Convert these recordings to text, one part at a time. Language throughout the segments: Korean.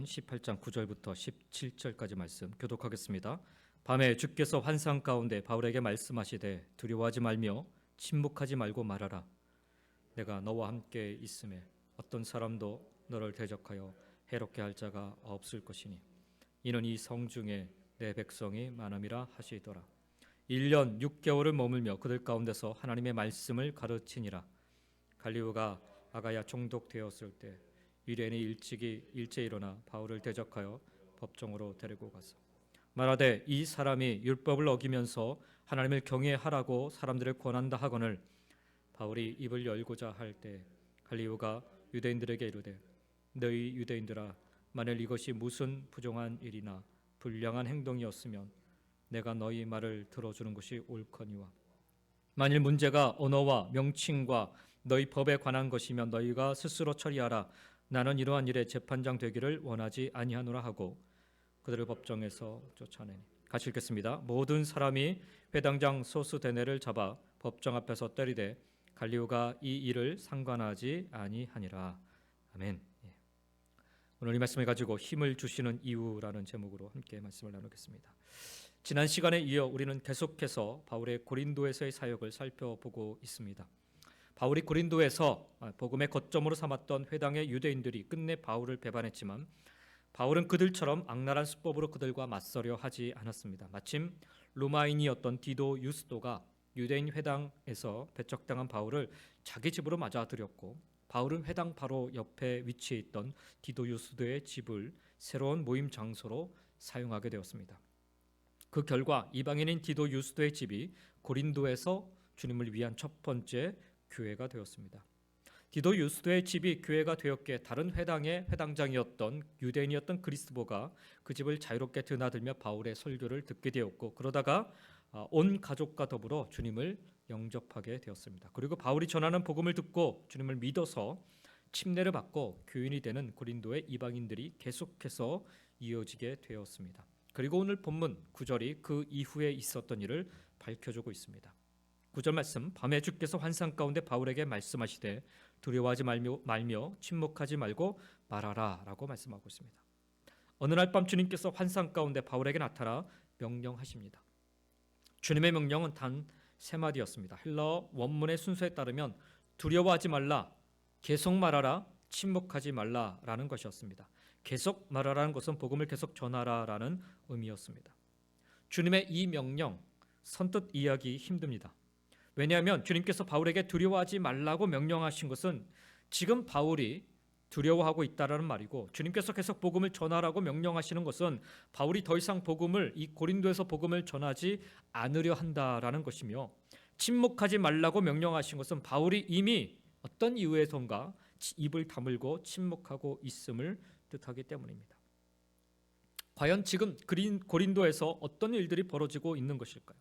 사도행전 18장 9절부터 17절까지 말씀 교독하겠습니다. 밤에 주께서 환상 가운데 바울에게 말씀하시되 두려워하지 말며 침묵하지 말고 말하라. 내가 너와 함께 있음에 어떤 사람도 너를 대적하여 해롭게 할 자가 없을 것이니 이는 이 성중에 내 백성이 많음이라 하시더라. 1년 6개월을 머물며 그들 가운데서 하나님의 말씀을 가르치니라. 갈리오가 아가야 총독되었을 때 유대인이 일제 일어나 바울을 대적하여 법정으로 데리고 가서 말하되 이 사람이 율법을 어기면서 하나님을 경외하라고 사람들을 권한다 하거늘 바울이 입을 열고자 할 때 갈리오가 유대인들에게 이르되 너희 유대인들아 만일 이것이 무슨 부정한 일이나 불량한 행동이었으면 내가 너희 말을 들어주는 것이 옳거니와 만일 문제가 언어와 명칭과 너희 법에 관한 것이면 너희가 스스로 처리하라. 나는 이러한 일에 재판장 되기를 원하지 아니하노라 하고 그들을 법정에서 쫓아내니. 같이 읽겠습니다. 모든 사람이 회당장 소스데네를 잡아 법정 앞에서 때리되 갈리오가 이 일을 상관하지 아니하니라. 아멘. 오늘 이 말씀을 가지고 힘을 주시는 이유라는 제목으로 함께 말씀을 나누겠습니다. 지난 시간에 이어 우리는 계속해서 바울의 고린도에서의 사역을 살펴보고 있습니다. 바울이 고린도에서 복음의 거점으로 삼았던 회당의 유대인들이 끝내 바울을 배반했지만 바울은 그들처럼 악랄한 수법으로 그들과 맞서려 하지 않았습니다. 마침 로마인이었던 디도 유스도가 유대인 회당에서 배척당한 바울을 자기 집으로 맞아들였고 바울은 회당 바로 옆에 위치해 있던 디도 유스도의 집을 새로운 모임 장소로 사용하게 되었습니다. 그 결과 이방인인 디도 유스도의 집이 고린도에서 주님을 위한 첫 번째 교회가 되었습니다. 디도 유스도의 집이 교회가 되었기에 다른 회당의 회당장이었던 유대인이었던 그리스보가 그 집을 자유롭게 드나들며 바울의 설교를 듣게 되었고 그러다가 온 가족과 더불어 주님을 영접하게 되었습니다. 그리고 바울이 전하는 복음을 듣고 주님을 믿어서 침례를 받고 교인이 되는 고린도의 이방인들이 계속해서 이어지게 되었습니다. 그리고 오늘 본문 9절이 그 이후에 있었던 일을 밝혀주고 있습니다. 9절 말씀, 밤에 주께서 환상 가운데 바울에게 말씀하시되 두려워하지 말며 침묵하지 말고 말하라 라고 말씀하고 있습니다. 어느 날 밤 주님께서 환상 가운데 바울에게 나타나 명령하십니다. 주님의 명령은 단 세 마디였습니다. 헬라어 원문의 순서에 따르면 두려워하지 말라, 계속 말하라, 침묵하지 말라라는 것이었습니다. 계속 말하라는 것은 복음을 계속 전하라라는 의미였습니다. 주님의 이 명령 선뜻 이해하기 힘듭니다. 왜냐하면 주님께서 바울에게 두려워하지 말라고 명령하신 것은 지금 바울이 두려워하고 있다라는 말이고 주님께서 계속 복음을 전하라고 명령하시는 것은 바울이 더 이상 이 고린도에서 복음을 전하지 않으려 한다라는 것이며 침묵하지 말라고 명령하신 것은 바울이 이미 어떤 이유에선가 입을 다물고 침묵하고 있음을 뜻하기 때문입니다. 과연 지금 고린도에서 어떤 일들이 벌어지고 있는 것일까요?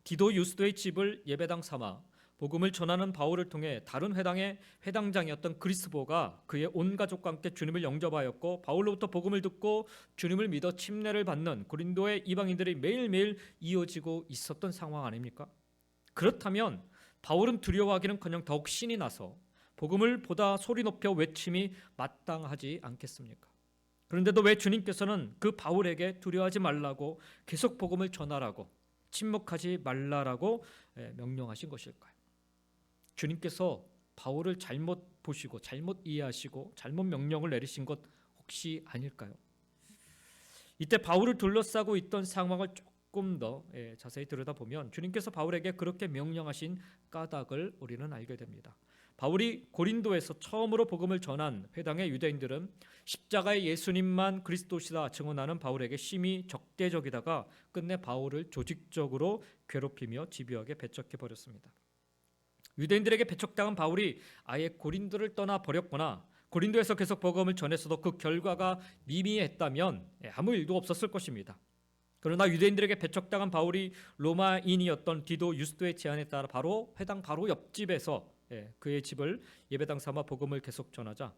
디도 유스도의 집을 예배당 삼아 복음을 전하는 바울을 통해 다른 회당의 회당장이었던 그리스보가 그의 온 가족과 함께 주님을 영접하였고 바울로부터 복음을 듣고 주님을 믿어 침례를 받는 고린도의 이방인들이 매일매일 이어지고 있었던 상황 아닙니까? 그렇다면 바울은 두려워하기는커녕 더욱 신이 나서 복음을 보다 소리 높여 외침이 마땅하지 않겠습니까? 그런데도 왜 주님께서는 그 바울에게 두려워하지 말라고 계속 복음을 전하라고 침묵하지 말라라고 명령하신 것일까요? 주님께서 바울을 잘못 보시고 잘못 이해하시고 잘못 명령을 내리신 것 혹시 아닐까요? 이때 바울을 둘러싸고 있던 상황을 조금 더 자세히 들여다보면 주님께서 바울에게 그렇게 명령하신 까닭을 우리는 알게 됩니다. 바울이 고린도에서 처음으로 복음을 전한 회당의 유대인들은 십자가의 예수님만 그리스도시다 증언하는 바울에게 심히 적대적이다가 끝내 바울을 조직적으로 괴롭히며 집요하게 배척해버렸습니다. 유대인들에게 배척당한 바울이 아예 고린도를 떠나버렸거나 고린도에서 계속 복음을 전했어도 그 결과가 미미했다면 아무 일도 없었을 것입니다. 그러나 유대인들에게 배척당한 바울이 로마인이었던 디도 유스도의 제안에 따라 바로 회당 바로 옆집에서 그의 집을 예배당 삼아 복음을 계속 전하자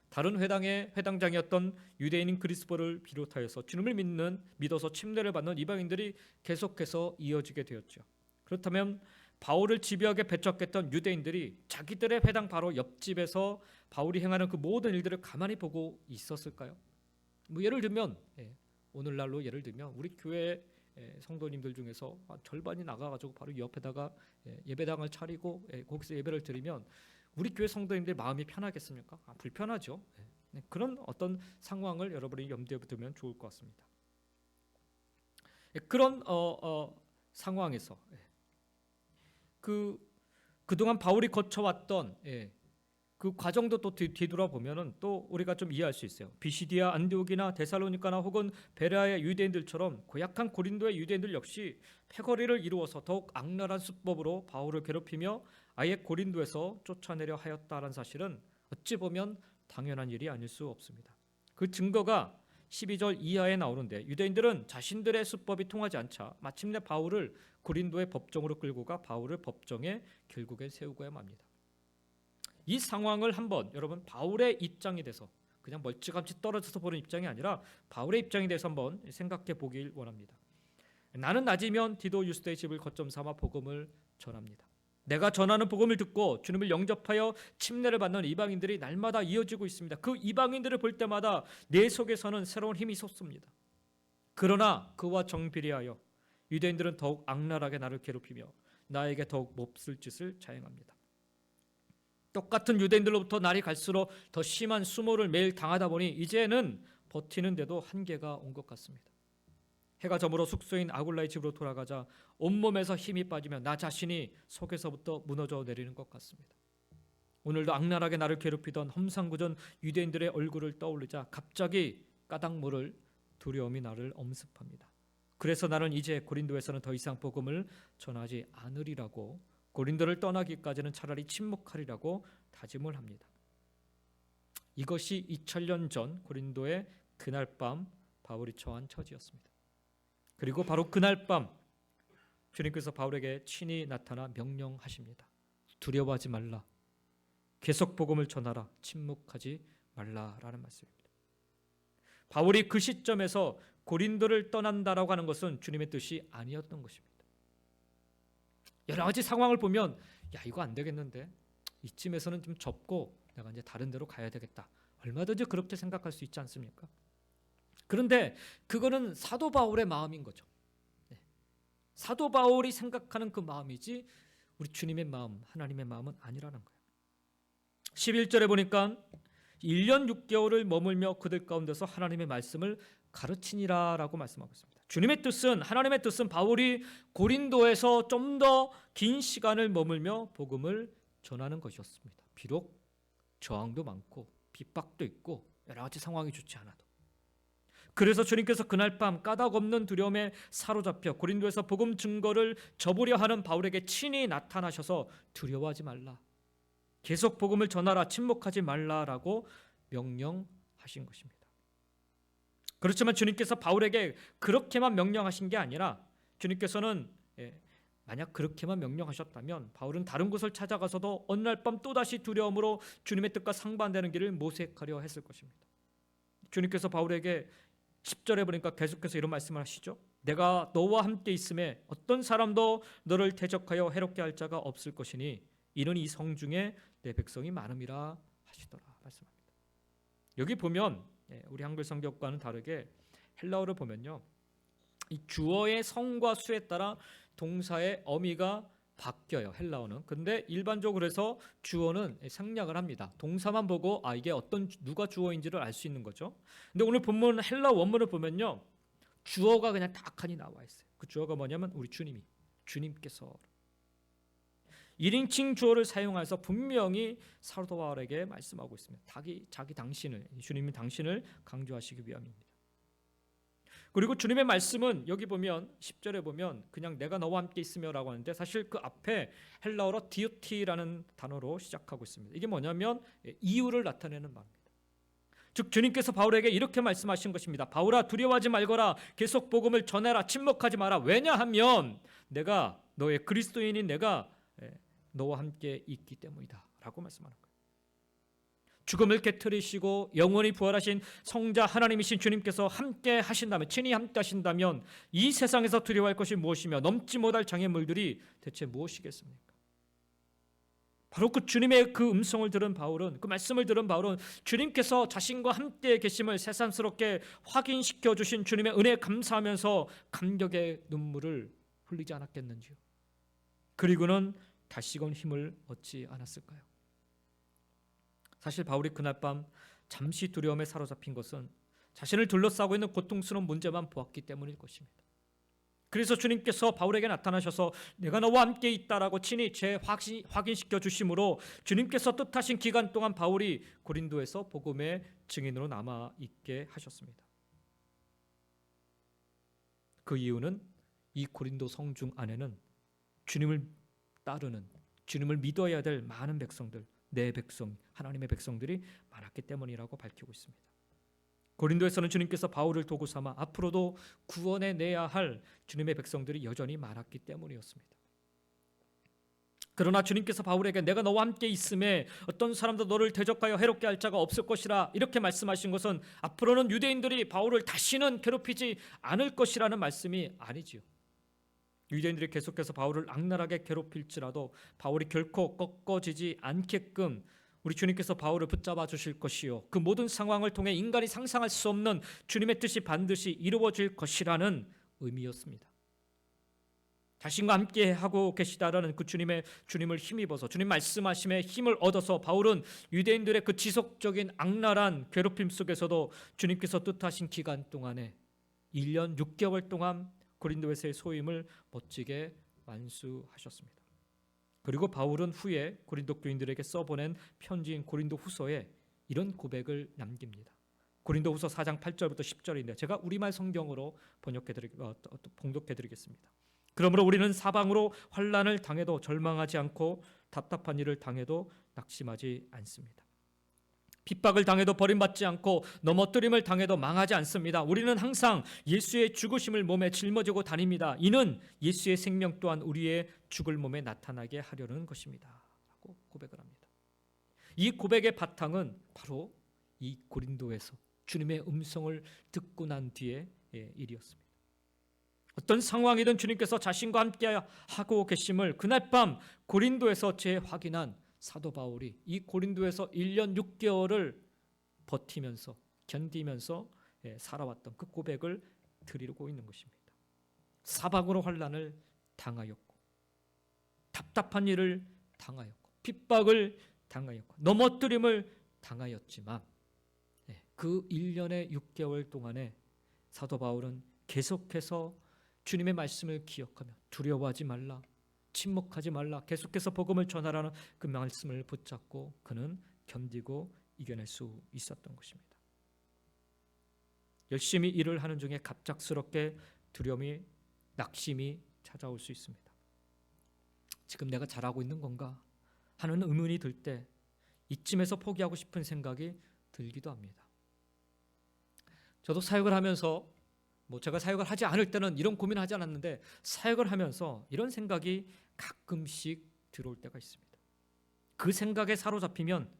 다른 회당의 회당장이었던 유대인인 그리스보를 비롯하여서 주님을 믿어서 침례를 받는 이방인들이 계속해서 이어지게 되었죠. 그렇다면 바울을 집요하게 배척했던 유대인들이 자기들의 회당 바로 옆집에서 바울이 행하는 그 모든 일들을 가만히 보고 있었을까요? 뭐 예를 들면 오늘날로 예를 들면 우리 교회 성도님들 중에서 절반이 나가가지고 바로 옆에다가 예배당을 차리고 거기서 예배를 드리면 우리 교회 성도님들 마음이 편하겠습니까? 불편하죠. 그런 어떤 상황을 여러분이 염두에 두면 좋을 것 같습니다. 그런 상황에서 그동안 바울이 거쳐왔던 그 과정도 또 뒤돌아보면은 또 우리가 좀 이해할 수 있어요. 비시디아, 안디옥이나 데살로니가나 혹은 베레아의 유대인들처럼 고약한 고린도의 유대인들 역시 패거리를 이루어서 더욱 악랄한 수법으로 바울을 괴롭히며 아예 고린도에서 쫓아내려 하였다라는 사실은 어찌 보면 당연한 일이 아닐 수 없습니다. 그 증거가 12절 이하에 나오는데 유대인들은 자신들의 수법이 통하지 않자 마침내 바울을 고린도의 법정으로 끌고 가 바울을 법정에 결국에 세우고야 맙니다. 이 상황을 한번 여러분 바울의 입장이 돼서 그냥 멀찌감치 떨어져서 보는 입장이 아니라 바울의 입장에 대해서 한번 생각해 보길 원합니다. 나는 낮이면 디도 유스도의 집을 거점 삼아 복음을 전합니다. 내가 전하는 복음을 듣고 주님을 영접하여 침례를 받는 이방인들이 날마다 이어지고 있습니다. 그 이방인들을 볼 때마다 내 속에서는 새로운 힘이 솟습니다. 그러나 그와 정비례하여 유대인들은 더욱 악랄하게 나를 괴롭히며 나에게 더욱 몹쓸 짓을 자행합니다. 똑같은 유대인들로부터 날이 갈수록 더 심한 수모를 매일 당하다 보니 이제는 버티는데도 한계가 온 것 같습니다. 해가 저물어 숙소인 아굴라의 집으로 돌아가자 온몸에서 힘이 빠지며 나 자신이 속에서부터 무너져 내리는 것 같습니다. 오늘도 악랄하게 나를 괴롭히던 험상궂은 유대인들의 얼굴을 떠올리자 갑자기 까닭 모를 두려움이 나를 엄습합니다. 그래서 나는 이제 고린도에서는 더 이상 복음을 전하지 않으리라고, 고린도를 떠나기까지는 차라리 침묵하리라고 다짐을 합니다. 이것이 2000년 전 고린도의 그날 밤 바울이 처한 처지였습니다. 그리고 바로 그날 밤 주님께서 바울에게 친히 나타나 명령하십니다. 두려워하지 말라. 계속 복음을 전하라. 침묵하지 말라라는 말씀입니다. 바울이 그 시점에서 고린도를 떠난다라고 하는 것은 주님의 뜻이 아니었던 것입니다. 여러 가지 상황을 보면 야 이거 안 되겠는데 이쯤에서는 좀 접고 내가 이제 다른 데로 가야 되겠다. 얼마든지 그렇게 생각할 수 있지 않습니까? 그런데 그거는 사도 바울의 마음인 거죠. 사도 바울이 생각하는 그 마음이지 우리 주님의 마음, 하나님의 마음은 아니라는 거예요. 11절에 보니까 1년 6개월을 머물며 그들 가운데서 하나님의 말씀을 가르치니라라고 말씀하고 있습니다. 주님의 뜻은, 하나님의 뜻은 바울이 고린도에서 좀 더 긴 시간을 머물며 복음을 전하는 것이었습니다. 비록 저항도 많고 핍박도 있고 여러 가지 상황이 좋지 않아도. 그래서 주님께서 그날 밤 까닭 없는 두려움에 사로잡혀 고린도에서 복음 증거를 접으려 하는 바울에게 친히 나타나셔서 두려워하지 말라. 계속 복음을 전하라. 침묵하지 말라라고 명령하신 것입니다. 그렇지만 주님께서 바울에게 그렇게만 명령하신 게 아니라 주님께서는 만약 그렇게만 명령하셨다면 바울은 다른 곳을 찾아가서도 어느 날 밤 또다시 두려움으로 주님의 뜻과 상반되는 길을 모색하려 했을 것입니다. 주님께서 바울에게 10절에 보니까 계속해서 이런 말씀을 하시죠. 내가 너와 함께 있음에 어떤 사람도 너를 대적하여 해롭게 할 자가 없을 것이니 이는 이 성중에 내 백성이 많음이라 하시더라 말씀합니다. 여기 보면 우리 한글 성경과는 다르게 헬라어를 보면요, 이 주어의 성과 수에 따라 동사의 어미가 바뀌어요. 헬라어는. 근데 일반적으로 해서 주어는 생략을 합니다. 동사만 보고 이게 누가 주어인지를 알 수 있는 거죠. 근데 오늘 본문 헬라 원문을 보면요, 주어가 그냥 딱하니 나와 있어요. 그 주어가 뭐냐면 우리 주님께서 1인칭 주어를 사용해서 분명히 사도 바울에게 말씀하고 있습니다. 자기 당신을, 주님이 당신을 강조하시기 위함입니다. 그리고 주님의 말씀은 여기 보면 10절에 보면 그냥 내가 너와 함께 있으며라고 하는데 사실 그 앞에 헬라어로 디오티라는 단어로 시작하고 있습니다. 이게 뭐냐면 이유를 나타내는 말입니다. 즉 주님께서 바울에게 이렇게 말씀하신 것입니다. 바울아 두려워하지 말거라. 계속 복음을 전해라. 침묵하지 마라. 왜냐하면 내가 너의 그리스도인인 내가 너와 함께 있기 때문이다 라고 말씀하는 거예요. 죽음을 깨트리시고 영원히 부활하신 성자 하나님이신 주님께서 함께 하신다면, 친히 함께 하신다면 이 세상에서 두려워할 것이 무엇이며 넘지 못할 장애물들이 대체 무엇이겠습니까? 바로 그 주님의 그 음성을 들은 바울은, 그 말씀을 들은 바울은 주님께서 자신과 함께 계심을 새삼스럽게 확인시켜 주신 주님의 은혜에 감사하면서 감격의 눈물을 흘리지 않았겠는지요. 그리고는 다시금 힘을 얻지 않았을까요? 사실 바울이 그날 밤 잠시 두려움에 사로잡힌 것은 자신을 둘러싸고 있는 고통스러운 문제만 보았기 때문일 것입니다. 그래서 주님께서 바울에게 나타나셔서 내가 너와 함께 있다라고 친히 확인시켜 주심으로 주님께서 뜻하신 기간 동안 바울이 고린도에서 복음의 증인으로 남아 있게 하셨습니다. 그 이유는 이 고린도 성중 안에는 주님을 따르는, 주님을 믿어야 될 많은 백성들, 내 백성, 하나님의 백성들이 많았기 때문이라고 밝히고 있습니다. 고린도에서는 주님께서 바울을 도구 삼아 앞으로도 구원해 내야 할 주님의 백성들이 여전히 많았기 때문이었습니다. 그러나 주님께서 바울에게 내가 너와 함께 있음에 어떤 사람도 너를 대적하여 해롭게 할 자가 없을 것이라 이렇게 말씀하신 것은 앞으로는 유대인들이 바울을 다시는 괴롭히지 않을 것이라는 말씀이 아니지요. 유대인들이 계속해서 바울을 악랄하게 괴롭힐지라도 바울이 결코 꺾어지지 않게끔 우리 주님께서 바울을 붙잡아 주실 것이요, 그 모든 상황을 통해 인간이 상상할 수 없는 주님의 뜻이 반드시 이루어질 것이라는 의미였습니다. 자신과 함께 하고 계시다라는 그 주님을 힘입어서 주님 말씀하심에 힘을 얻어서 바울은 유대인들의 그 지속적인 악랄한 괴롭힘 속에서도 주님께서 뜻하신 기간 동안에 1년 6개월 동안 고린도에서의 소임을 멋지게 완수하셨습니다. 그리고 바울은 후에 고린도 교인들에게 써보낸 편지인 고린도 후서에 이런 고백을 남깁니다. 고린도 후서 4장 8절부터 10절인데 제가 우리말 성경으로 봉독해드리겠습니다. 그러므로 우리는 사방으로 환난을 당해도 절망하지 않고 답답한 일을 당해도 낙심하지 않습니다. 핍박을 당해도 버림받지 않고 넘어뜨림을 당해도 망하지 않습니다. 우리는 항상 예수의 죽으심을 몸에 짊어지고 다닙니다. 이는 예수의 생명 또한 우리의 죽을 몸에 나타나게 하려는 것입니다 라고 고백을 합니다. 이 고백의 바탕은 바로 이 고린도에서 주님의 음성을 듣고 난 뒤의 일이었습니다. 어떤 상황이든 주님께서 자신과 함께 하고 계심을 그날 밤 고린도에서 재확인한 사도 바울이 이 고린도에서 1년 6개월을 버티면서 견디면서 살아왔던 그 고백을 드리고 있는 것입니다. 사방으로 환난을 당하였고 답답한 일을 당하였고 핍박을 당하였고 넘어뜨림을 당하였지만 그 1년의 6개월 동안에 사도 바울은 계속해서 주님의 말씀을 기억하며 두려워하지 말라, 침묵하지 말라, 계속해서 복음을 전하라는 그 말씀을 붙잡고 그는 견디고 이겨낼 수 있었던 것입니다. 열심히 일을 하는 중에 갑작스럽게 두려움이, 낙심이 찾아올 수 있습니다. 지금 내가 잘하고 있는 건가 하는 의문이 들 때 이쯤에서 포기하고 싶은 생각이 들기도 합니다. 저도 사역을 하면서 제가 사역을 하지 않을 때는 이런 고민을 하지 않았는데 사역을 하면서 이런 생각이 가끔씩 들어올 때가 있습니다. 그 생각에 사로잡히면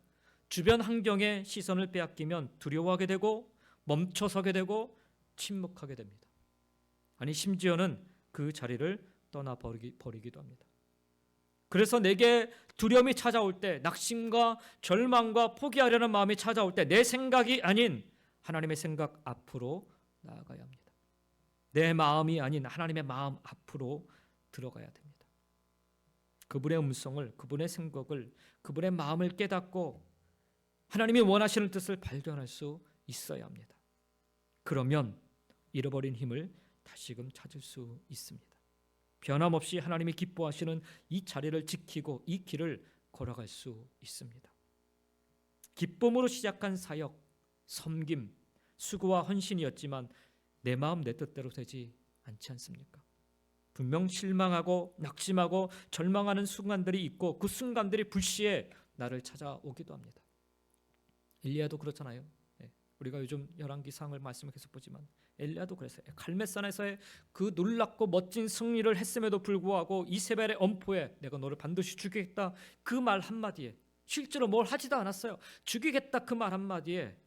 주변 환경의 시선을 빼앗기면 두려워하게 되고 멈춰서게 되고 침묵하게 됩니다. 아니 심지어는 그 자리를 떠나버리기도 합니다. 그래서 내게 두려움이 찾아올 때, 낙심과 절망과 포기하려는 마음이 찾아올 때 내 생각이 아닌 하나님의 생각 앞으로 나아가야 합니다. 내 마음이 아닌 하나님의 마음 앞으로 들어가야 됩니다. 그분의 음성을, 그분의 생각을, 그분의 마음을 깨닫고 하나님이 원하시는 뜻을 발견할 수 있어야 합니다. 그러면 잃어버린 힘을 다시금 찾을 수 있습니다. 변함없이 하나님이 기뻐하시는 이 자리를 지키고 이 길을 걸어갈 수 있습니다. 기쁨으로 시작한 사역, 섬김, 수고와 헌신이었지만 내 마음 내 뜻대로 되지 않지 않습니까? 분명 실망하고 낙심하고 절망하는 순간들이 있고 그 순간들이 불시에 나를 찾아오기도 합니다. 엘리야도 그렇잖아요. 우리가 요즘 열왕기상을 말씀을 계속 보지만 엘리야도 그랬어요. 갈멜산에서의 그 놀랍고 멋진 승리를 했음에도 불구하고 이세벨의 엄포에 내가 너를 반드시 죽이겠다 그 말 한마디에, 실제로 뭘 하지도 않았어요. 죽이겠다 그 말 한마디에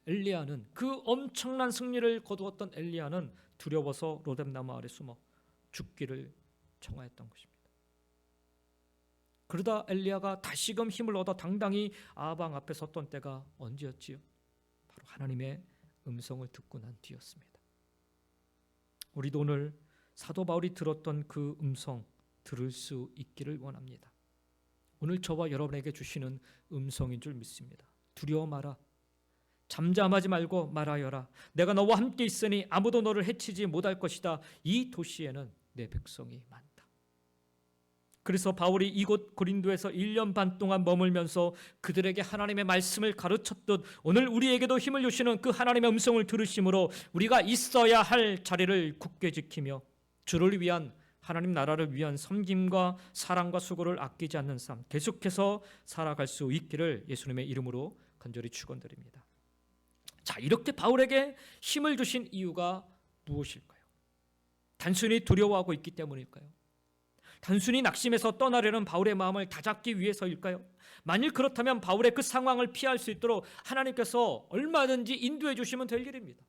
엘리야는, 그 엄청난 승리를 거두었던 엘리야는 두려워서 로뎀나무 아래 숨어 죽기를 청하였던 것입니다. 그러다 엘리야가 다시금 힘을 얻어 당당히 아방 앞에 섰던 때가 언제였지요? 바로 하나님의 음성을 듣고 난 뒤였습니다. 우리도 오늘 사도 바울이 들었던 그 음성 들을 수 있기를 원합니다. 오늘 저와 여러분에게 주시는 음성인 줄 믿습니다. 두려워 마라. 잠잠하지 말고 말하여라. 내가 너와 함께 있으니 아무도 너를 해치지 못할 것이다. 이 도시에는 내 백성이 많다. 그래서 바울이 이곳 고린도에서 1년 반 동안 머물면서 그들에게 하나님의 말씀을 가르쳤듯 오늘 우리에게도 힘을 주시는 그 하나님의 음성을 들으심으로 우리가 있어야 할 자리를 굳게 지키며 주를 위한, 하나님 나라를 위한 섬김과 사랑과 수고를 아끼지 않는 삶 계속해서 살아갈 수 있기를 예수님의 이름으로 간절히 축원드립니다. 자, 이렇게 바울에게 힘을 주신 이유가 무엇일까요? 단순히 두려워하고 있기 때문일까요? 단순히 낙심해서 떠나려는 바울의 마음을 다잡기 위해서일까요? 만일 그렇다면 바울의 그 상황을 피할 수 있도록 하나님께서 얼마든지 인도해 주시면 될 일입니다.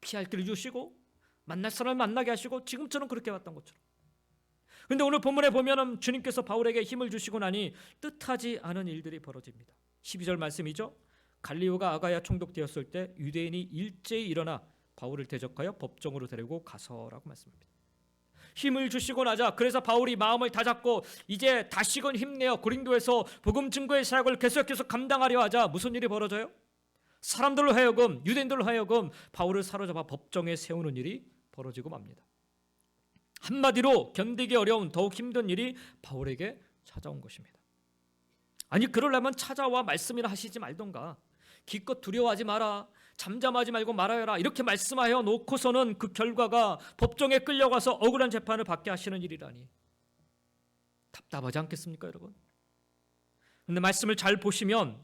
피할 길을 주시고 만날 사람을 만나게 하시고 지금처럼 그렇게 왔던 것처럼. 그런데 오늘 본문에 보면 주님께서 바울에게 힘을 주시고 나니 뜻하지 않은 일들이 벌어집니다. 12절 말씀이죠. 갈리오가 아가야 총독되었을 때 유대인이 일제히 일어나 바울을 대적하여 법정으로 데리고 가서라고 말씀합니다. 힘을 주시고 나자 그래서 바울이 마음을 다잡고 이제 다시금 힘내어 고린도에서 복음 증거의 사역을 계속해서 감당하려 하자 무슨 일이 벌어져요? 사람들로 하여금, 유대인들로 하여금 바울을 사로잡아 법정에 세우는 일이 벌어지고 맙니다. 한마디로 견디기 어려운 더욱 힘든 일이 바울에게 찾아온 것입니다. 아니 그러려면 찾아와 말씀이나 하시지 말던가 기껏 두려워하지 마라, 잠잠하지 말고 말하여라 이렇게 말씀하여 놓고서는 그 결과가 법정에 끌려가서 억울한 재판을 받게 하시는 일이라니 답답하지 않겠습니까 여러분? 그런데 말씀을 잘 보시면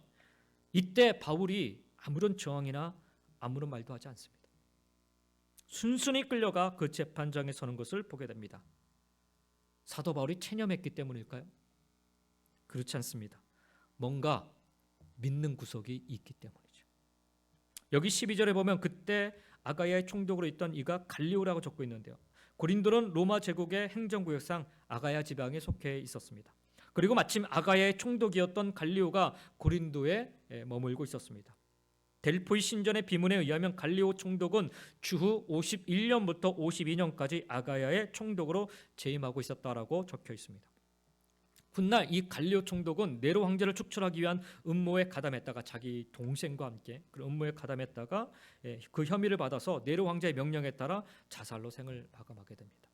이때 바울이 아무런 저항이나 아무런 말도 하지 않습니다. 순순히 끌려가 그 재판장에 서는 것을 보게 됩니다. 사도 바울이 체념했기 때문일까요? 그렇지 않습니다. 뭔가 믿는 구석이 있기 때문이죠. 여기 12절에 보면 그때 아가야의 총독으로 있던 이가 갈리오라고 적고 있는데요. 고린도는 로마 제국의 행정구역상 아가야 지방에 속해 있었습니다. 그리고 마침 아가야의 총독이었던 갈리오가 고린도에 머물고 있었습니다. 델포이 신전의 비문에 의하면 갈리오 총독은 주후 51년부터 52년까지 아가야의 총독으로 재임하고 있었다라고 적혀 있습니다. 훗날 이 갈리오 총독은 네로 황제를 축출하기 위한 음모에 가담했다가 자기 동생과 함께 그 음모에 가담했다가 그 혐의를 받아서 네로 황제의 명령에 따라 자살로 생을 마감하게 됩니다.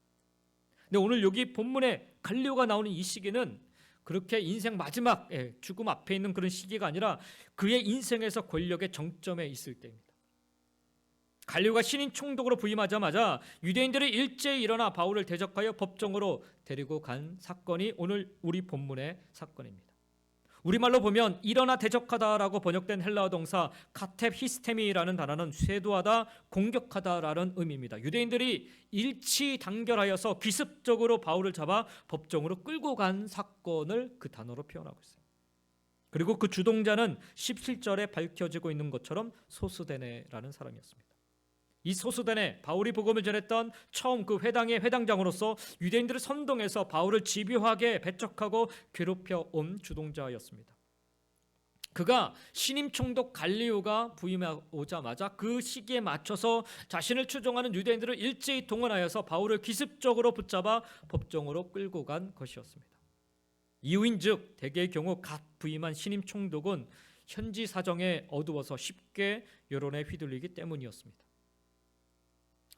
근데 오늘 여기 본문에 갈리오가 나오는 이 시기는 그렇게 인생 마지막 죽음 앞에 있는 그런 시기가 아니라 그의 인생에서 권력의 정점에 있을 때입니다. 갈리오가 신임 총독으로 부임하자마자 유대인들이 일제히 일어나 바울을 대적하여 법정으로 데리고 간 사건이 오늘 우리 본문의 사건입니다. 우리말로 보면 일어나 대적하다라고 번역된 헬라어 동사 카텝 히스테미라는 단어는 쇄도하다, 공격하다라는 의미입니다. 유대인들이 일치단결하여서 기습적으로 바울을 잡아 법정으로 끌고 간 사건을 그 단어로 표현하고 있어요. 그리고 그 주동자는 17절에 밝혀지고 있는 것처럼 소스데네라는 사람이었습니다. 이 소스데네, 바울이 복음을 전했던 처음 그 회당의 회당장으로서 유대인들을 선동해서 바울을 집요하게 배척하고 괴롭혀 온 주동자였습니다. 그가 신임 총독 갈리오가 부임하자마자 그 시기에 맞춰서 자신을 추종하는 유대인들을 일제히 동원하여서 바울을 기습적으로 붙잡아 법정으로 끌고 간 것이었습니다. 이유인즉 대개의 경우 갓 부임한 신임 총독은 현지 사정에 어두워서 쉽게 여론에 휘둘리기 때문이었습니다.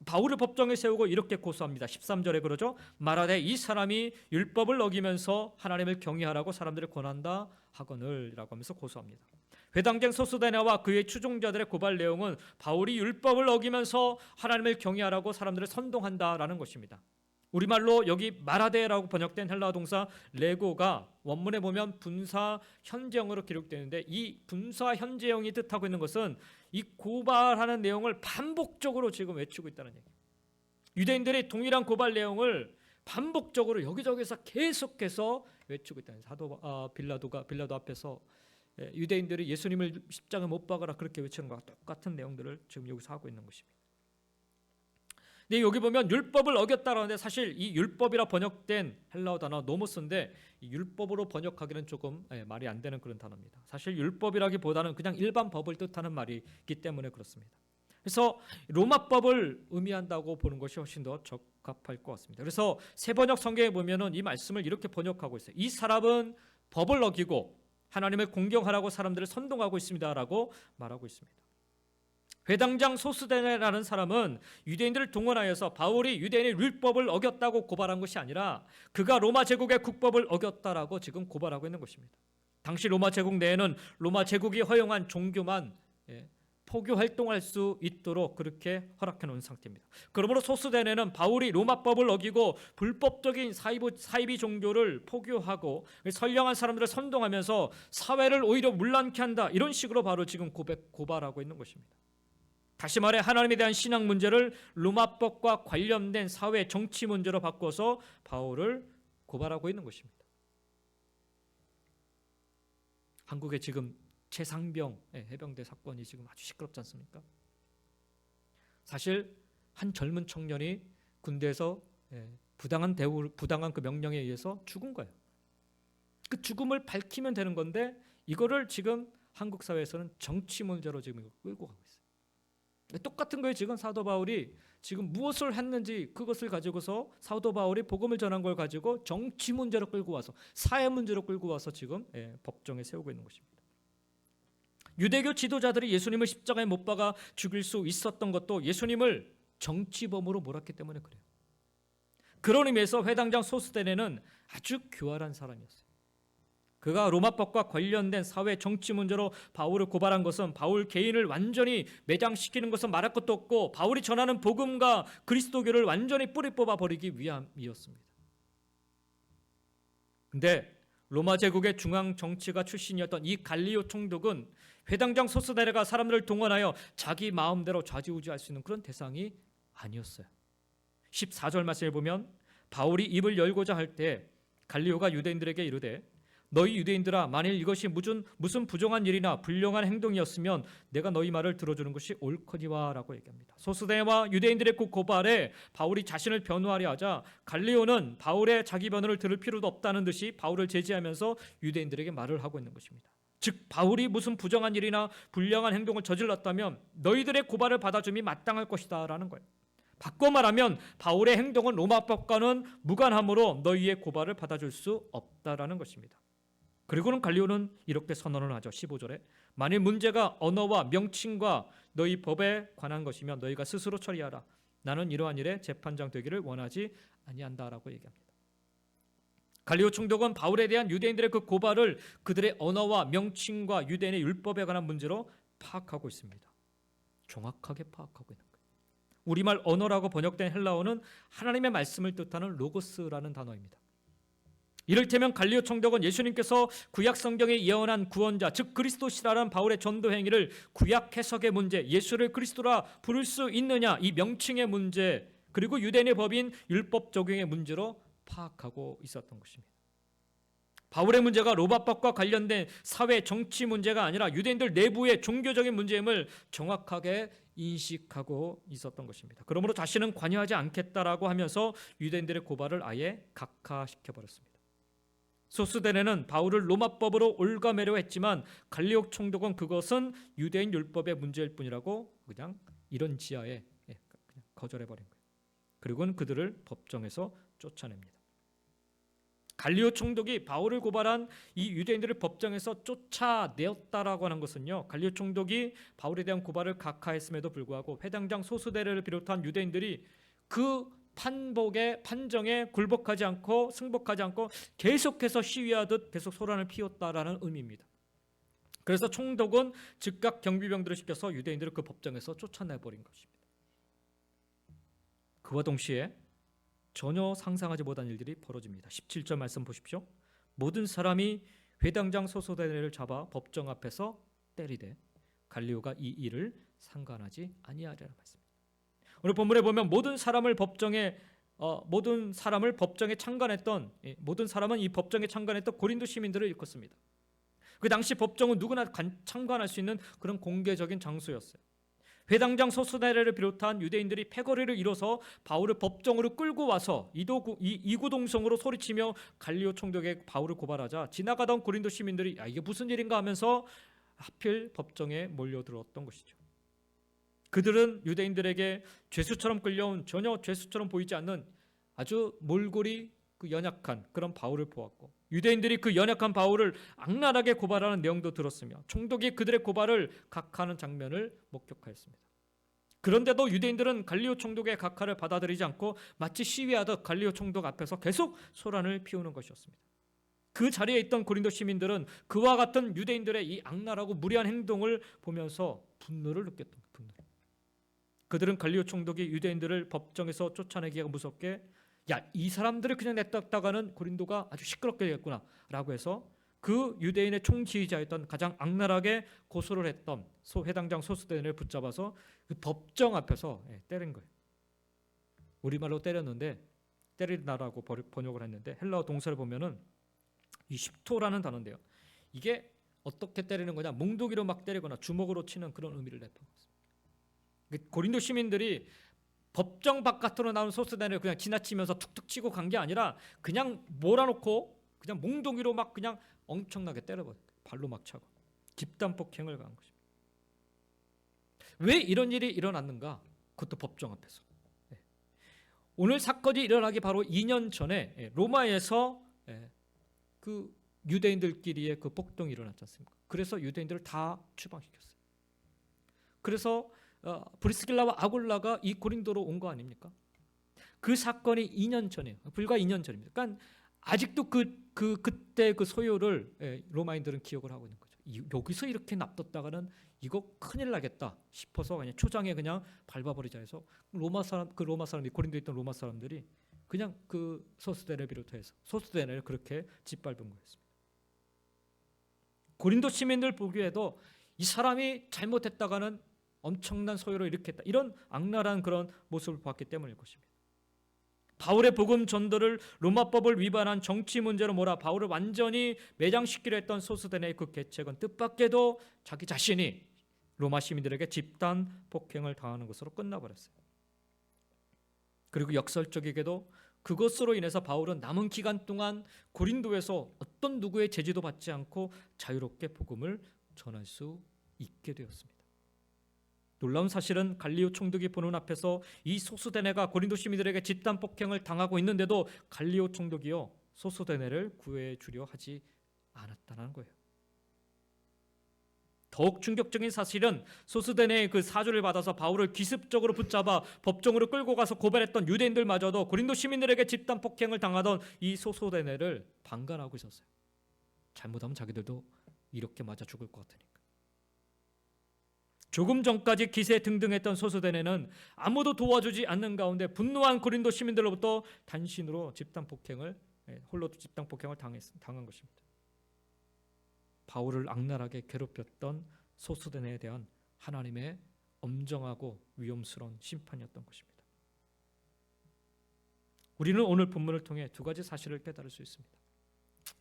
바울을 법정에 세우고 이렇게 고소합니다. 13절에 그러죠. 말하되 이 사람이 율법을 어기면서 하나님을 경외하라고 사람들을 권한다 하거늘 라고 하면서 고소합니다. 회당장 소스데네와 그의 추종자들의 고발 내용은 바울이 율법을 어기면서 하나님을 경외하라고 사람들을 선동한다라는 것입니다. 우리말로 여기 말하되라고 번역된 헬라어 동사 레고가 원문에 보면 분사 현재형으로 기록되는데 이 분사 현재형이 뜻하고 있는 것은 이 고발하는 내용을 반복적으로 지금 외치고 있다는 얘기예요. 유대인들이 동일한 고발 내용을 반복적으로 여기저기서 계속해서 외치고 있다는 사도 빌라도 앞에서 유대인들이 예수님을 십자가에 못 박아라 그렇게 외치는 것과 똑같은 내용들을 지금 여기서 하고 있는 것입니다. 근데 여기 보면 율법을 어겼다라는데 사실 이 율법이라 번역된 헬라어 단어 노모스인데 이 율법으로 번역하기는 조금 말이 안 되는 그런 단어입니다. 사실 율법이라기보다는 그냥 일반 법을 뜻하는 말이기 때문에 그렇습니다. 그래서 로마법을 의미한다고 보는 것이 훨씬 더 적합할 것 같습니다. 그래서 새 번역 성경에 보면은 이 말씀을 이렇게 번역하고 있어요. 이 사람은 법을 어기고 하나님을 공경하라고 사람들을 선동하고 있습니다라고 말하고 있습니다. 회당장 소스데네라는 사람은 유대인들을 동원하여서 바울이 유대인의 율법을 어겼다고 고발한 것이 아니라 그가 로마 제국의 국법을 어겼다라고 지금 고발하고 있는 것입니다. 당시 로마 제국 내에는 로마 제국이 허용한 종교만 포교 활동할 수 있도록 그렇게 허락해 놓은 상태입니다. 그러므로 소스데네는 바울이 로마법을 어기고 불법적인 사이비 종교를 포교하고 선량한 사람들을 선동하면서 사회를 오히려 문란케 한다, 이런 식으로 바로 지금 고발하고 있는 것입니다. 다시 말해 하나님에 대한 신앙 문제를 로마법과 관련된 사회 정치 문제로 바꿔서 바울을 고발하고 있는 것입니다. 한국에 지금 최상병 해병대 사건이 지금 아주 시끄럽지 않습니까? 사실 한 젊은 청년이 군대에서 부당한 그 명령에 의해서 죽은 거예요. 그 죽음을 밝히면 되는 건데 이거를 지금 한국 사회에서는 정치 문제로 지금 이거 끌고 가고 있어요. 똑같은 거예요. 지금 사도 바울이 지금 무엇을 했는지 그것을 가지고서 사도 바울이 복음을 전한 걸 가지고 정치 문제로 끌고 와서 사회 문제로 끌고 와서 지금 법정에 세우고 있는 것입니다. 유대교 지도자들이 예수님을 십자가에 못 박아 죽일 수 있었던 것도 예수님을 정치범으로 몰았기 때문에 그래요. 그런 의미에서 회당장 소스데네는 아주 교활한 사람이었어요. 그가 로마법과 관련된 사회 정치 문제로 바울을 고발한 것은 바울 개인을 완전히 매장시키는 것은 말할 것도 없고 바울이 전하는 복음과 그리스도교를 완전히 뿌리 뽑아 버리기 위함이었습니다. 근데 로마 제국의 중앙 정치가 출신이었던 이 갈리오 총독은 회당장 소스데네가 사람들을 동원하여 자기 마음대로 좌지우지할 수 있는 그런 대상이 아니었어요. 14절 말씀에 보면 바울이 입을 열고자 할 때 갈리오가 유대인들에게 이르되 너희 유대인들아, 만일 이것이 무슨 부정한 일이나 불량한 행동이었으면 내가 너희 말을 들어주는 것이 옳거니와 라고 얘기합니다. 소스데네와 유대인들의 그 고발에 바울이 자신을 변호하려 하자 갈리오는 바울의 자기 변호를 들을 필요도 없다는 듯이 바울을 제지하면서 유대인들에게 말을 하고 있는 것입니다. 즉 바울이 무슨 부정한 일이나 불량한 행동을 저질렀다면 너희들의 고발을 받아줌이 마땅할 것이다 라는 거예요. 바꿔 말하면 바울의 행동은 로마법과는 무관하므로 너희의 고발을 받아줄 수 없다라는 것입니다. 그리고는 갈리오는 이렇게 선언을 하죠. 15절에 만일 문제가 언어와 명칭과 너희 법에 관한 것이면 너희가 스스로 처리하라. 나는 이러한 일에 재판장 되기를 원하지 아니한다라고 얘기합니다. 갈리오 총독은 바울에 대한 유대인들의 그 고발을 그들의 언어와 명칭과 유대인의 율법에 관한 문제로 파악하고 있습니다. 정확하게 파악하고 있는 거예요. 우리말 언어라고 번역된 헬라어는 하나님의 말씀을 뜻하는 로고스라는 단어입니다. 이를테면 갈리오 총독은 예수님께서 구약 성경에 예언한 구원자, 즉 그리스도시라는 바울의 전도 행위를 구약 해석의 문제, 예수를 그리스도라 부를 수 있느냐, 이 명칭의 문제, 그리고 유대인의 법인 율법 적용의 문제로 파악하고 있었던 것입니다. 바울의 문제가 로마법과 관련된 사회 정치 문제가 아니라 유대인들 내부의 종교적인 문제임을 정확하게 인식하고 있었던 것입니다. 그러므로 자신은 관여하지 않겠다라고 하면서 유대인들의 고발을 아예 각하시켜 버렸습니다. 소스데네는 바울을 로마법으로 올가매려 했지만 갈리오 총독은 그것은 유대인 율법의 문제일 뿐이라고 그냥 이런 지하에 그냥 거절해버린 거예요. 그리고는 그들을 법정에서 쫓아냅니다. 갈리오 총독이 바울을 고발한 이 유대인들을 법정에서 쫓아내었다라고 하는 것은요, 갈리오 총독이 바울에 대한 고발을 각하했음에도 불구하고 회당장 소스데네를 비롯한 유대인들이 그 판정에 굴복하지 않고 승복하지 않고 계속해서 시위하듯 계속 소란을 피웠다라는 의미입니다. 그래서 총독은 즉각 경비병들을 시켜서 유대인들을 그 법정에서 쫓아내버린 것입니다. 그와 동시에 전혀 상상하지 못한 일들이 벌어집니다. 17절 말씀 보십시오. 모든 사람이 회당장 소스데네를 잡아 법정 앞에서 때리되 갈리오가 이 일을 상관하지 아니하리라 말씀입니다. 오늘 본문에 보면 모든 사람을 법정에 참관했던 모든 사람은 이 법정에 참관했던 고린도 시민들을 일컫습니다. 그 당시 법정은 누구나 참관할 수 있는 그런 공개적인 장소였어요. 회당장 소스데네를 비롯한 유대인들이 패거리를 이뤄서 바울을 법정으로 끌고 와서 이구동성으로 소리치며 갈리오 총독에게 바울을 고발하자 지나가던 고린도 시민들이 야, 이게 무슨 일인가 하면서 하필 법정에 몰려들었던 것이죠. 그들은 유대인들에게 죄수처럼 끌려온, 전혀 죄수처럼 보이지 않는 아주 몰골이 그 연약한 그런 바울을 보았고, 유대인들이 그 연약한 바울을 악랄하게 고발하는 내용도 들었으며 총독이 그들의 고발을 각하하는 장면을 목격하였습니다. 그런데도 유대인들은 갈리오 총독의 각하를 받아들이지 않고 마치 시위하듯 갈리오 총독 앞에서 계속 소란을 피우는 것이었습니다. 그 자리에 있던 고린도 시민들은 그와 같은 유대인들의 이 악랄하고 무리한 행동을 보면서 분노를 느꼈던 거예요. 분노. 그들은 갈리오 총독이 유대인들을 법정에서 쫓아내기가 무섭게 야, 이 사람들을 그냥 냈다가는 고린도가 아주 시끄럽게 되겠구나 라고 해서 그 유대인의 총지휘자였던 가장 악랄하게 고소를 했던 회당장 소스데네를 붙잡아서 그 법정 앞에서 때린 거예요. 우리말로 때렸는데 때리다라고 번역을 했는데 헬라어 동사를 보면은 이 십토라는 단어인데요. 이게 어떻게 때리는 거냐? 몽둥이로 막 때리거나 주먹으로 치는 그런 의미를 내포하고 있습니다. 고린도 시민들이 법정 바깥으로 나온 소스데네를 그냥 지나치면서 툭툭 치고 간 게 아니라 그냥 몰아놓고 그냥 몽둥이로 막 그냥 엄청나게 때려버려요. 발로 막 차고 집단 폭행을 가한 것입니다. 왜 이런 일이 일어났는가? 그것도 법정 앞에서. 오늘 사건이 일어나기 바로 2년 전에 로마에서 그 유대인들끼리의 그 폭동이 일어났지 않습니까? 그래서 유대인들을 다 추방시켰어요. 그래서 브리스길라와 아굴라가 이 고린도로 온 거 아닙니까? 그 사건이 2년 전이에요. 불과 2년 전입니다. 그러니까 아직도 그때 그 소요를 로마인들은 기억을 하고 있는 거죠. 여기서 이렇게 납뒀다가는 이거 큰일 나겠다 싶어서 그냥 초장에 그냥 밟아버리자 해서 로마 사람들이 고린도에 있던 로마 사람들이 그냥 그 소스데네를 비롯해서 소스데네를 그렇게 짓밟은 거였습니다. 고린도 시민들 보기에도 이 사람이 잘못했다가는 엄청난 소요를 일으켰다. 이런 악랄한 그런 모습을 봤기 때문일 것입니다. 바울의 복음 전도를 로마법을 위반한 정치 문제로 몰아 바울을 완전히 매장시키려 했던 소스데네의 그 계책은 뜻밖에도 자기 자신이 로마 시민들에게 집단 폭행을 당하는 것으로 끝나버렸어요. 그리고 역설적이게도 그것으로 인해서 바울은 남은 기간 동안 고린도에서 어떤 누구의 제지도 받지 않고 자유롭게 복음을 전할 수 있게 되었습니다. 놀라운 사실은 갈리오 총독이 보는 앞에서 이 소스데네가 고린도 시민들에게 집단 폭행을 당하고 있는데도 갈리오 총독이요 소스데네를 구해 주려 하지 않았다는 거예요. 더욱 충격적인 사실은 소스데네의 그 사주를 받아서 바울을 기습적으로 붙잡아 법정으로 끌고 가서 고발했던 유대인들마저도 고린도 시민들에게 집단 폭행을 당하던 이 소스데네를 방관하고 있었어요. 잘못하면 자기들도 이렇게 맞아 죽을 것 같으니까. 조금 전까지 기세등등했던 소스데네는 아무도 도와주지 않는 가운데 분노한 고린도 시민들로부터 단신으로 홀로 집단 폭행을 당한 것입니다. 바울을 악랄하게 괴롭혔던 소스데네에 대한 하나님의 엄정하고 위험스러운 심판이었던 것입니다. 우리는 오늘 본문을 통해 두 가지 사실을 깨달을 수 있습니다.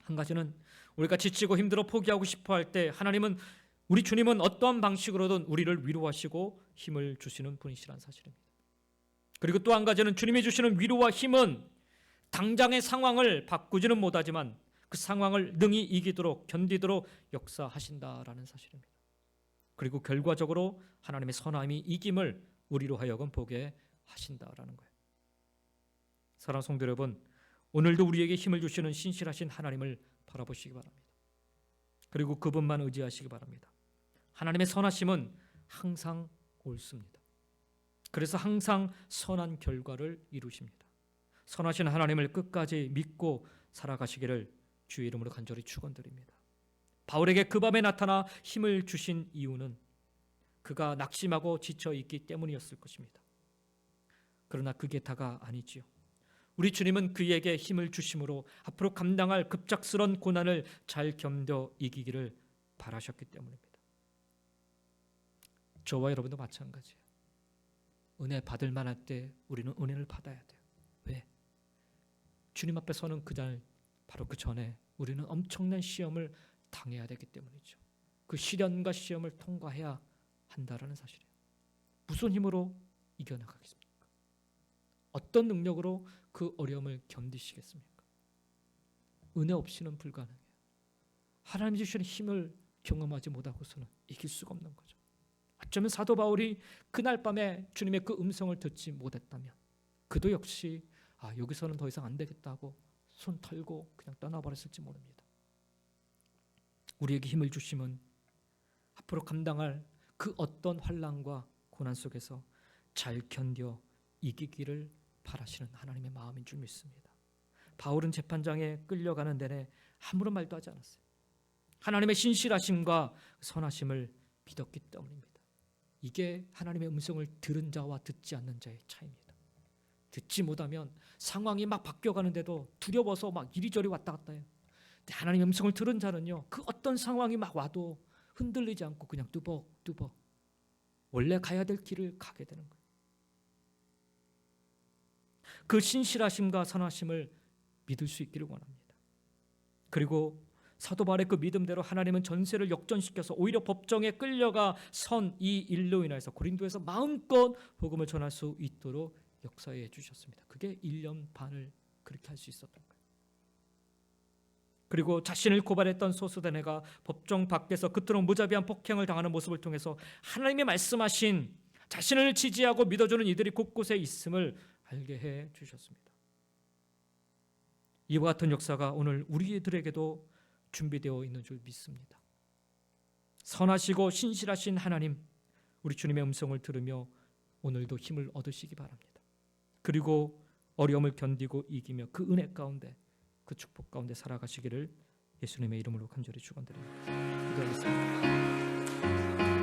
한 가지는 우리가 지치고 힘들어 포기하고 싶어 할 때 우리 주님은 어떠한 방식으로든 우리를 위로하시고 힘을 주시는 분이시라는 사실입니다. 그리고 또 한 가지는 주님이 주시는 위로와 힘은 당장의 상황을 바꾸지는 못하지만 그 상황을 능히 이기도록 견디도록 역사하신다라는 사실입니다. 그리고 결과적으로 하나님의 선함이 이김을 우리로 하여금 보게 하신다라는 거예요. 사랑하는 성도 여러분, 오늘도 우리에게 힘을 주시는 신실하신 하나님을 바라보시기 바랍니다. 그리고 그분만 의지하시기 바랍니다. 하나님의 선하심은 항상 옳습니다. 그래서 항상 선한 결과를 이루십니다. 선하신 하나님을 끝까지 믿고 살아가시기를 주의 이름으로 간절히 축원드립니다. 바울에게 그 밤에 나타나 힘을 주신 이유는 그가 낙심하고 지쳐 있기 때문이었을 것입니다. 그러나 그게 다가 아니지요. 우리 주님은 그에게 힘을 주심으로 앞으로 감당할 급작스런 고난을 잘 견뎌 이기기를 바라셨기 때문입니다. 저와 여러분도 마찬가지예요. 은혜 받을 만할 때 우리는 은혜를 받아야 돼요. 왜? 주님 앞에 서는 그날 바로 그 전에 우리는 엄청난 시험을 당해야 되기 때문이죠. 그 시련과 시험을 통과해야 한다라는 사실이에요. 무슨 힘으로 이겨나가겠습니까? 어떤 능력으로 그 어려움을 견디시겠습니까? 은혜 없이는 불가능해요. 하나님 주시는 힘을 경험하지 못하고서는 이길 수가 없는 거죠. 어쩌면 사도 바울이 그날 밤에 주님의 그 음성을 듣지 못했다면 그도 역시 여기서는 더 이상 안 되겠다고 손 털고 그냥 떠나버렸을지 모릅니다. 우리에게 힘을 주심은 앞으로 감당할 그 어떤 환난과 고난 속에서 잘 견뎌 이기기를 바라시는 하나님의 마음인 줄 믿습니다. 바울은 재판장에 끌려가는 내내 아무런 말도 하지 않았어요. 하나님의 신실하심과 선하심을 믿었기 때문입니다. 이게 하나님의 음성을 들은 자와 듣지 않는 자의 차이입니다. 듣지 못하면 상황이 막 바뀌어가는데도 두려워서 막 이리저리 왔다 갔다 해요. 근데 하나님의 음성을 들은 자는요, 그 어떤 상황이 막 와도 흔들리지 않고 그냥 뚜벅뚜벅 원래 가야 될 길을 가게 되는 거예요. 그 신실하심과 선하심을 믿을 수 있기를 원합니다. 그리고 사도 바울의 그 믿음대로 하나님은 전세를 역전시켜서 오히려 법정에 끌려가 선 이 일로 인해서 고린도에서 마음껏 복음을 전할 수 있도록 역사해 주셨습니다. 그게 1년 반을 그렇게 할 수 있었던 거예요. 그리고 자신을 고발했던 소스데네가 법정 밖에서 그토록 무자비한 폭행을 당하는 모습을 통해서 하나님이 말씀하신 자신을 지지하고 믿어주는 이들이 곳곳에 있음을 알게 해 주셨습니다. 이와 같은 역사가 오늘 우리들에게도 준비되어 있는 줄 믿습니다. 선하시고 신실하신 하나님, 우리 주님의 음성을 들으며 오늘도 힘을 얻으시기 바랍니다. 그리고 어려움을 견디고 이기며 그 은혜 가운데, 그 축복 가운데 살아가시기를 예수님의 이름으로 간절히 축원드립니다. 기도하겠습니다.